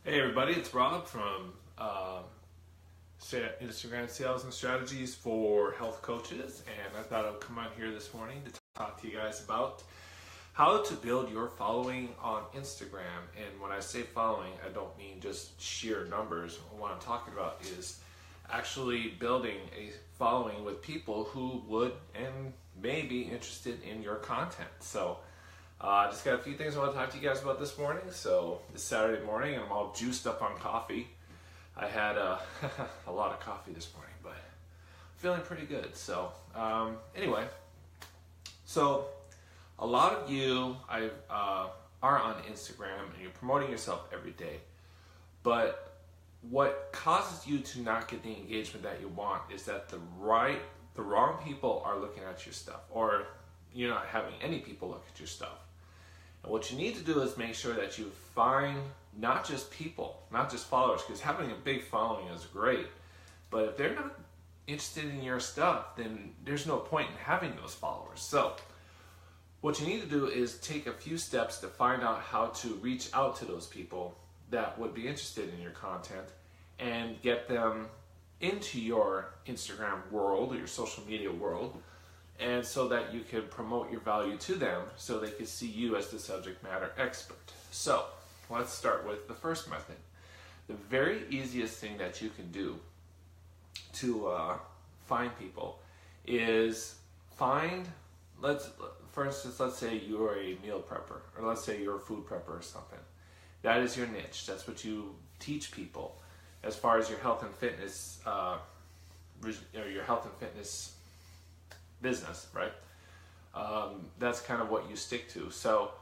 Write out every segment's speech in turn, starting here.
Hey everybody, it's Rob from Instagram Sales and Strategies for Health Coaches, and I thought I'd come on here this morning to talk to you guys about how to build your following on Instagram. And when I say following, I don't mean just sheer numbers. What I'm talking about is actually building a following with people who would and may be interested in your content. So I just got a few things I want to talk to you guys about this morning. So it's Saturday morning and I'm all juiced up on coffee. I had a lot of coffee this morning, but I'm feeling pretty good. So anyway, so a lot of you are on Instagram and you're promoting yourself every day, but what causes you to not get the engagement that you want is that the wrong people are looking at your stuff, or you're not having any people look at your stuff. And what you need to do is make sure that you find not just people, not just followers, because having a big following is great, but if they're not interested in your stuff, then there's no point in having those followers. So what you need to do is take a few steps to find out how to reach out to those people that would be interested in your content and get them into your Instagram world or your social media world, and so that you can promote your value to them so they can see you as the subject matter expert. So let's start with the first method. The very easiest thing that you can do to find people is for instance, let's say you're a meal prepper, or let's say you're a food prepper or something. That is your niche. That's what you teach people as far as your health and fitness, your health and fitness business, right? That's kind of what you stick to. So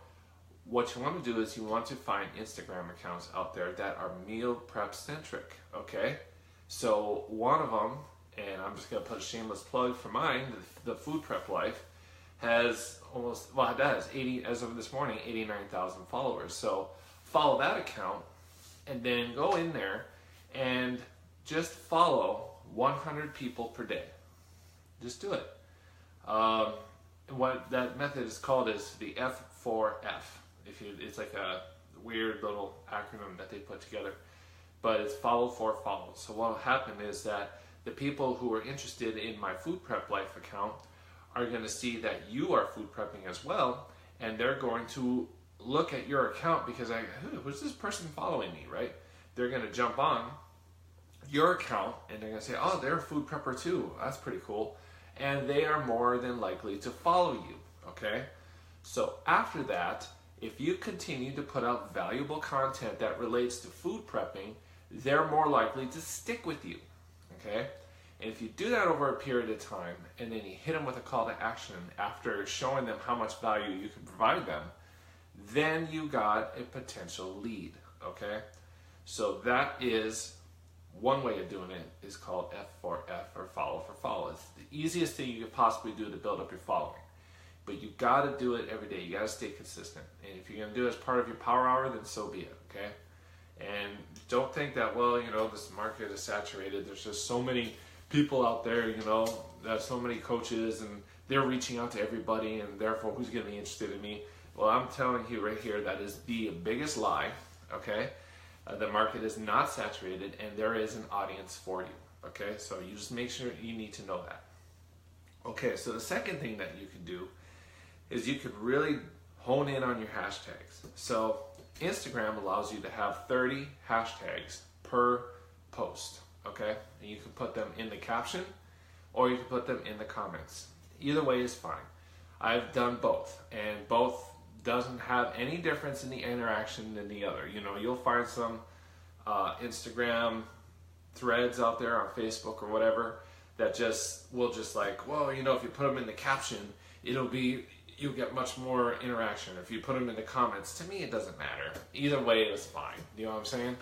what you want to do is you want to find Instagram accounts out there that are meal prep centric, okay? So one of them, and I'm just going to put a shameless plug for mine, the Food Prep Life, has as of this morning, 89,000 followers. So follow that account and then go in there and just follow 100 people per day. Just do it. What that method is called is the F4F. It's like a weird little acronym that they put together, but it's follow for follow. So what will happen is that the people who are interested in my Food Prep Life account are going to see that you are food prepping as well, and they're going to look at your account because who's this person following me, right? They're going to jump on your account and they're going to say, oh, they're a food prepper too. That's pretty cool. And they are more than likely to follow you, okay? So after that, if you continue to put out valuable content that relates to food prepping, they're more likely to stick with you, okay? And if you do that over a period of time, and then you hit them with a call to action after showing them how much value you can provide them, then you got a potential lead, okay? So that is one way of doing it, is called F4F, or follow for follow. It's the easiest thing you could possibly do to build up your following. But you got to do it every day. You got to stay consistent. And if you're going to do it as part of your power hour, then so be it, okay? And don't think that, well, this market is saturated. There's just so many people out there, there's so many coaches and they're reaching out to everybody, and therefore who's going to be interested in me? Well, I'm telling you right here, that is the biggest lie, okay? The market is not saturated and there is an audience for you, okay? So you just make sure you need to know that. Okay, so the second thing that you can do is you could really hone in on your hashtags. So Instagram allows you to have 30 hashtags per post, okay? And you can put them in the caption or you can put them in the comments. Either way is fine. I've done both, and both doesn't have any difference in the interaction than the other. You'll find some Instagram threads out there on Facebook or whatever that will like, well, if you put them in the caption, you'll get much more interaction. If you put them in the comments, to me it doesn't matter. Either way is fine. You know what I'm saying?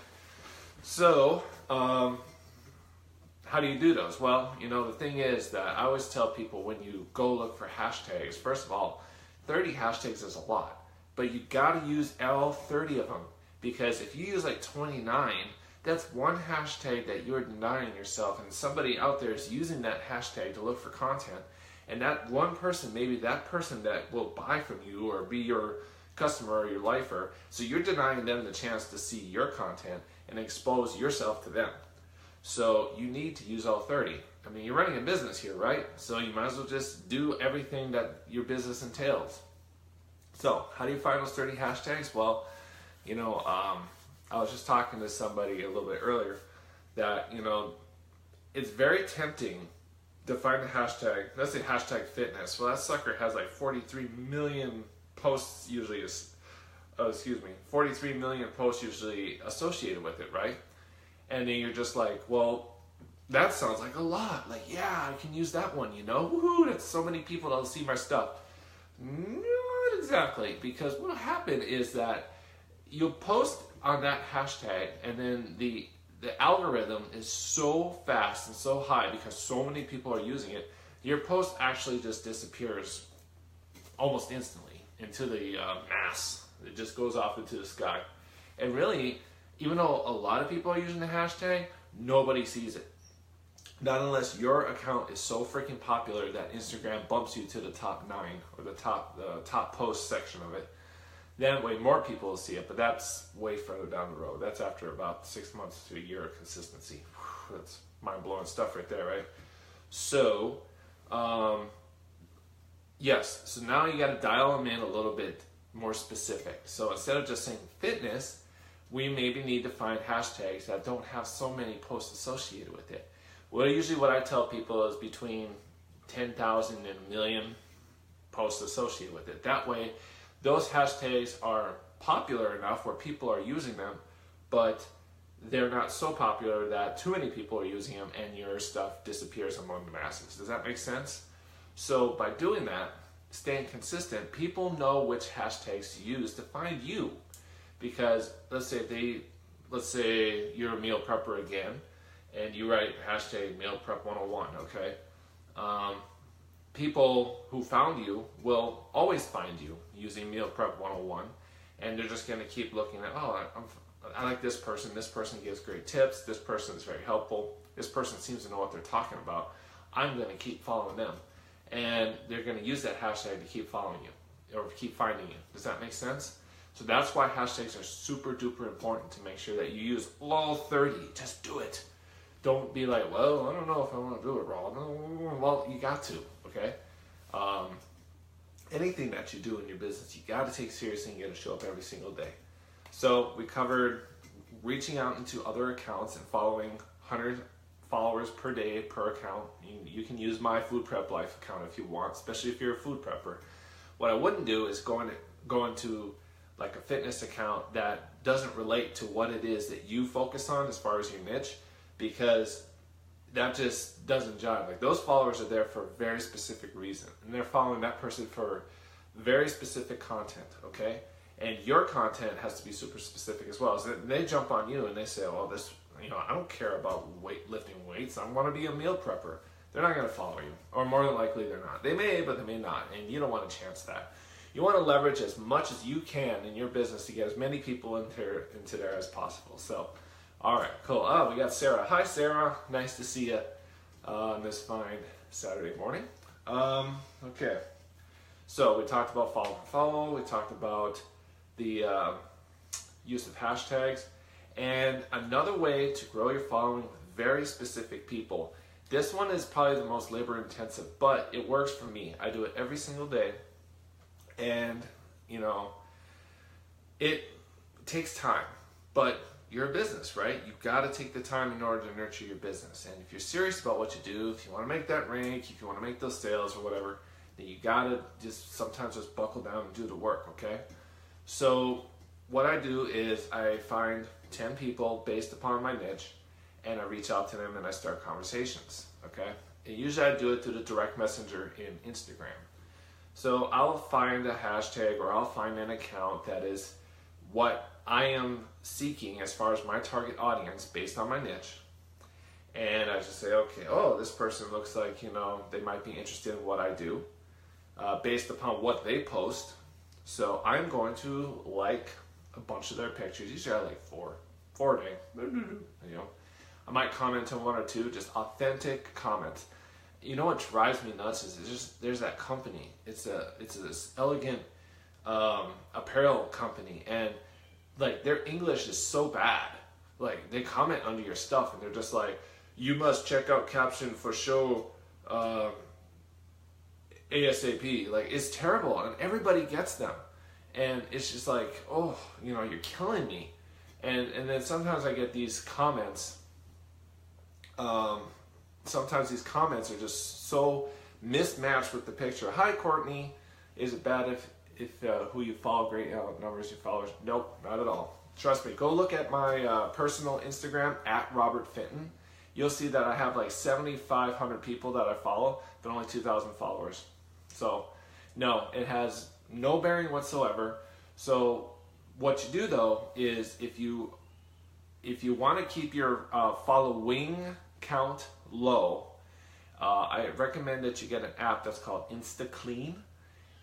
So how do you do those? Well, the thing is that I always tell people, when you go look for hashtags, first of all, 30 hashtags is a lot, but you got to use all 30 of them, because if you use like 29, that's one hashtag that you're denying yourself, and somebody out there is using that hashtag to look for content, and that one person, maybe that person that will buy from you or be your customer or your lifer. So you're denying them the chance to see your content and expose yourself to them. So you need to use all 30. I mean, you're running a business here, right? So you might as well just do everything that your business entails. So how do you find those 30 hashtags? Well, you know, I was just talking to somebody a little bit earlier that, you know, it's very tempting to find a hashtag. Let's say hashtag fitness. Well, that sucker has like 43 million posts usually, 43 million posts usually associated with it, right? And then you're just like, well, that sounds like a lot. Like, yeah, I can use that one, you know? Woohoo, that's so many people that'll see my stuff. Not exactly, because what'll happen is that you'll post on that hashtag, and then the algorithm is so fast and so high because so many people are using it, your post actually just disappears almost instantly into the mass. It just goes off into the sky. And really, even though a lot of people are using the hashtag, nobody sees it. Not unless your account is so freaking popular that Instagram bumps you to the top 9 or the top post section of it. Then way more people will see it, but that's way further down the road. That's after about 6 months to a year of consistency. Whew, that's mind-blowing stuff right there, right? So, yes, so now you got to dial them in a little bit more specific. So instead of just saying fitness, we maybe need to find hashtags that don't have so many posts associated with it. Well, usually what I tell people is between 10,000 and a million posts associated with it. That way, those hashtags are popular enough where people are using them, but they're not so popular that too many people are using them and your stuff disappears among the masses. Does that make sense? So by doing that, staying consistent, people know which hashtags to use to find you. Because let's say you're a meal prepper again, and you write hashtag meal prep 101, okay? People who found you will always find you using meal prep 101, and they're just going to keep looking at, oh, I like this person gives great tips, this person is very helpful, this person seems to know what they're talking about, I'm going to keep following them. And they're going to use that hashtag to keep following you, or keep finding you. Does that make sense? So that's why hashtags are super duper important, to make sure that you use all 30. Just do it. Don't be like, well, I don't know if I want to do it, Rob. Well, you got to, okay? Anything that you do in your business, you got to take seriously and you got to show up every single day. So we covered reaching out into other accounts and following 100 followers per day per account. You can use my Food Prep Life account if you want, especially if you're a food prepper. What I wouldn't do is go into like a fitness account that doesn't relate to what it is that you focus on as far as your niche, because that just doesn't jive. Like, those followers are there for a very specific reason, and they're following that person for very specific content, okay? And your content has to be super specific as well. So they jump on you and they say, well, this, you know, I don't care about lifting weights. I want to be a meal prepper. They're not going to follow you, or more than likely they're not. They may, but they may not, and you don't want to chance that. You want to leverage as much as you can in your business to get as many people into there as possible. So, all right, cool. Oh, we got Sarah. Hi, Sarah. Nice to see you on this fine Saturday morning. Okay. So we talked about follow. We talked about the use of hashtags. And another way to grow your following with very specific people. This one is probably the most labor intensive, but it works for me. I do it every single day. And, you know, it takes time, but you're a business, right? You've got to take the time in order to nurture your business. And if you're serious about what you do, if you want to make that rank, if you want to make those sales or whatever, then you got to sometimes just buckle down and do the work, okay? So what I do is I find 10 people based upon my niche, and I reach out to them and I start conversations, okay? And usually I do it through the direct messenger in Instagram. So I'll find a hashtag, or I'll find an account that is what I am seeking as far as my target audience based on my niche. And I just say, okay, oh, this person looks like, you know, they might be interested in what I do based upon what they post. So I'm going to like a bunch of their pictures. Usually I like four a day. You know, I might comment on one or two, just authentic comments. You know what drives me nuts is there's that company. It's this elegant apparel company, and like their English is so bad. Like they comment under your stuff and they're just like, you must check out caption for show ASAP. Like it's terrible, and everybody gets them, and it's just like, oh, you know, you're killing me. And then sometimes I get these comments. Sometimes these comments are just so mismatched with the picture. Hi Courtney, is it bad if who you follow great numbers your followers? Nope, not at all. Trust me. Go look at my personal Instagram at Robert Fenton. You'll see that I have like 7,500 people that I follow, but only 2,000 followers. So no, it has no bearing whatsoever. So what you do though is if you want to keep your following count low, I recommend that you get an app that's called InstaClean,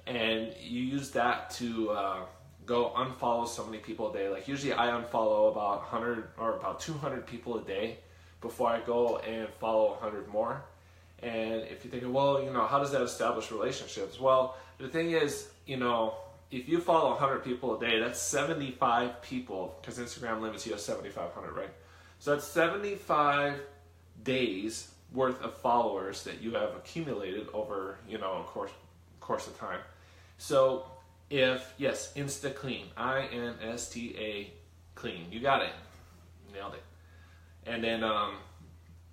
and you use that to go unfollow so many people a day. Like usually I unfollow about 100 or about 200 people a day before I go and follow 100 more. And if you're thinking, well, you know, how does that establish relationships? Well, the thing is, you know, if you follow 100 people a day, that's 75 people, because Instagram limits you to 7,500, right? So that's 75 days worth of followers that you have accumulated over, you know, a course of time. So if, yes, InstaClean, INSTA clean, you got it, nailed it. And then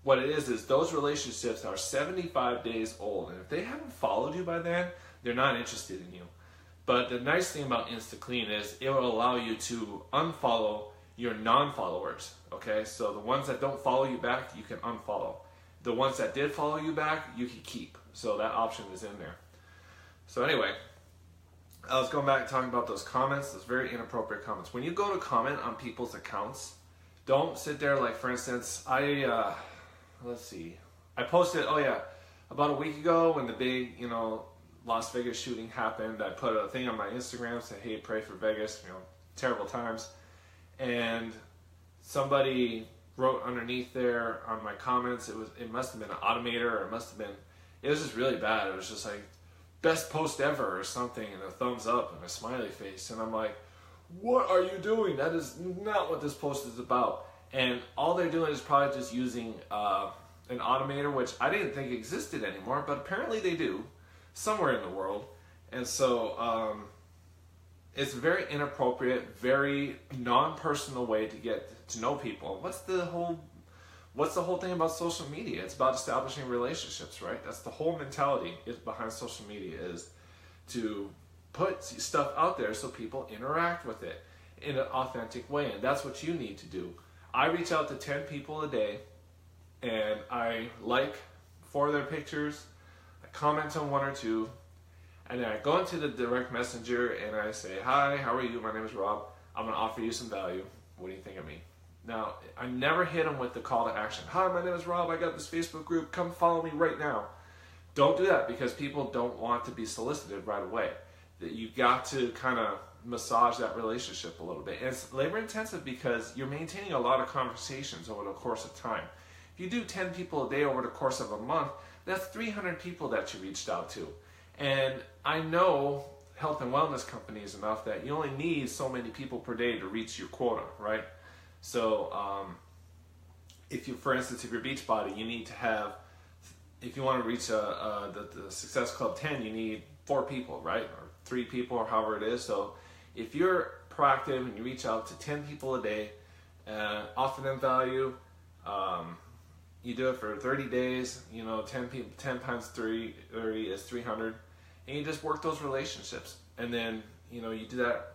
what it is those relationships are 75 days old, and if they haven't followed you by then, they're not interested in you. But the nice thing about InstaClean is it will allow you to unfollow your non-followers, okay? So the ones that don't follow you back, you can unfollow. The ones that did follow you back, you can keep. So that option is in there. So anyway, I was going back talking about those comments, those very inappropriate comments. When you go to comment on people's accounts, don't sit there like, for instance, let's see, I posted, about a week ago when the big, you know, Las Vegas shooting happened, I put a thing on my Instagram saying, hey, pray for Vegas, you know, terrible times. And somebody wrote underneath there on my comments, it must have been an automator, or it was just really bad. It was just like, best post ever or something, and a thumbs up and a smiley face. And I'm like, what are you doing? That is not what this post is about. And all they're doing is probably just using an automator, which I didn't think existed anymore, but apparently they do somewhere in the world. And so it's a very inappropriate, very non-personal way to get to know people. What's the whole thing about social media? It's about establishing relationships, right? That's the whole mentality behind social media, is to put stuff out there so people interact with it in an authentic way. And that's what you need to do. I reach out to 10 people a day, and I like 4 of their pictures, I comment on 1 or 2, and then I go into the direct messenger and I say, hi, how are you? My name is Rob. I'm going to offer you some value. What do you think of me? Now, I never hit them with the call to action. Hi, my name is Rob. I got this Facebook group. Come follow me right now. Don't do that, because people don't want to be solicited right away. You got to kind of massage that relationship a little bit. And it's labor intensive because you're maintaining a lot of conversations over the course of time. If you do 10 people a day over the course of a month, that's 300 people that you reached out to. And I know health and wellness companies enough that you only need so many people per day to reach your quota, right? So if you, for instance, if you're Beachbody, you need to have, if you want to reach the Success Club 10, you need 4 people, right? Or 3 people, or however it is. So if you're proactive and you reach out to 10 people a day, offer them value, you do it for 30 days, you know, 10 times 30 is 300, and you just work those relationships. And then, you know, you do that.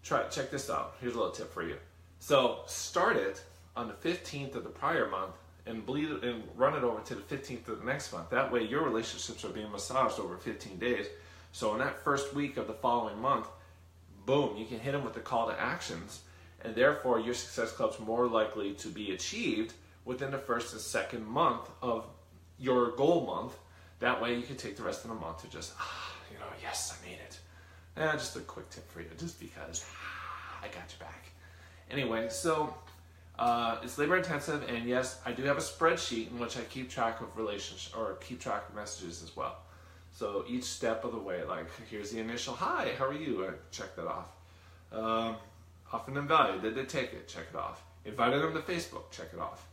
Check this out. Here's a little tip for you. So start it on the 15th of the prior month and bleed it and run it over to the 15th of the next month. That way your relationships are being massaged over 15 days. So in that first week of the following month, boom, you can hit them with the call to actions, and therefore your Success Club's more likely to be achieved within the first and second month of your goal month. That way you can take the rest of the month to just, you know, yes, I made it. And just a quick tip for you, just because I got your back. Anyway, so it's labor intensive, and yes, I do have a spreadsheet in which I keep track of relationships, or keep track of messages as well. So each step of the way, like here's the initial hi, how are you? I check that off. Often and valued, did they take it? Check it off. Invited them to Facebook, check it off.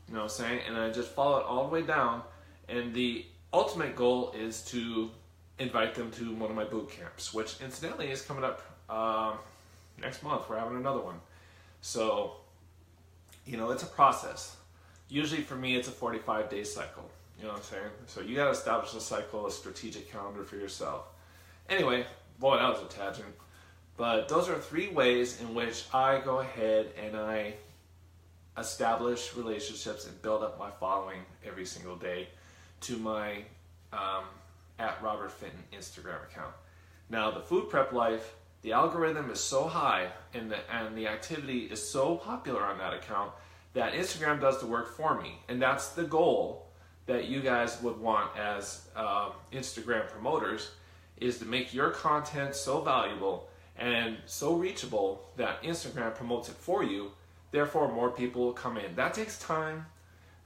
You know what I'm saying? And I just follow it all the way down. And the ultimate goal is to invite them to one of my boot camps, which incidentally is coming up next month. We're having another one. So, you know, it's a process. Usually for me, it's a 45-day cycle. You know what I'm saying? So you got to establish a cycle, a strategic calendar for yourself. Anyway, boy, that was a tangent. But those are 3 ways in which I go ahead and I establish relationships and build up my following every single day to my at Robert Fenton Instagram account. Now, the Food Prep Life, the algorithm is so high and the activity is so popular on that account that Instagram does the work for me. And that's the goal that you guys would want as Instagram promoters, is to make your content so valuable and so reachable that Instagram promotes it for you. Therefore, more people will come in. That takes time.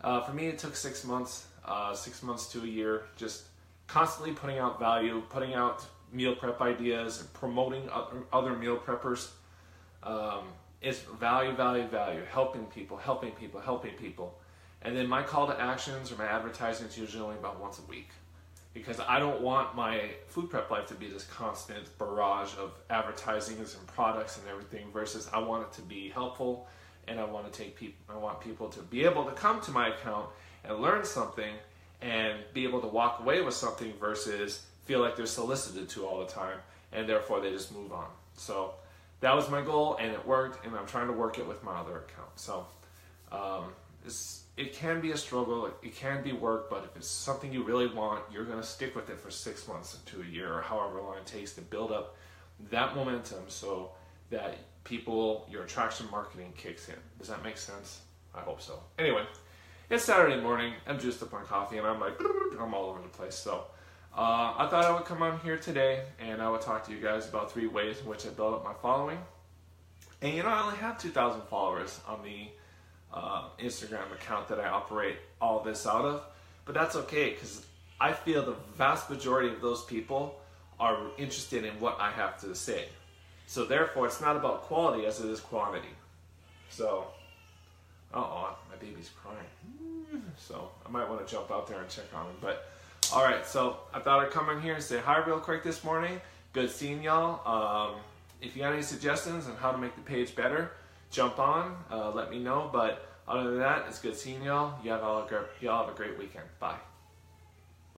For me, it took 6 months, 6 months to a year, just constantly putting out value, putting out meal prep ideas, and promoting other meal preppers. It's value, helping people. And then my call to actions or my advertising is usually only about once a week, because I don't want my Food Prep Life to be this constant barrage of advertisings and products and everything, versus I want it to be helpful, and I want people to be able to come to my account and learn something and be able to walk away with something versus feel like they're solicited to all the time and therefore they just move on. So that was my goal and it worked, and I'm trying to work it with my other account. So it can be a struggle, it can be work, but if it's something you really want, you're going to stick with it for 6 months to a year or however long it takes to build up that momentum so that your attraction marketing kicks in. Does that make sense? I hope so. Anyway, it's Saturday morning, I'm juiced up on coffee, and I'm all over the place. So I thought I would come on here today and I would talk to you guys about 3 ways in which I build up my following. And you know, I only have 2,000 followers on the Instagram account that I operate all this out of, but that's okay, because I feel the vast majority of those people are interested in what I have to say. So therefore, it's not about quality as it is quantity. So, my baby's crying. So I might want to jump out there and check on him. But all right, so I thought I'd come in here and say hi real quick this morning. Good seeing y'all. If you got any suggestions on how to make the page better, jump on, let me know. But other than that, it's good seeing y'all. Y'all have a great weekend. Bye.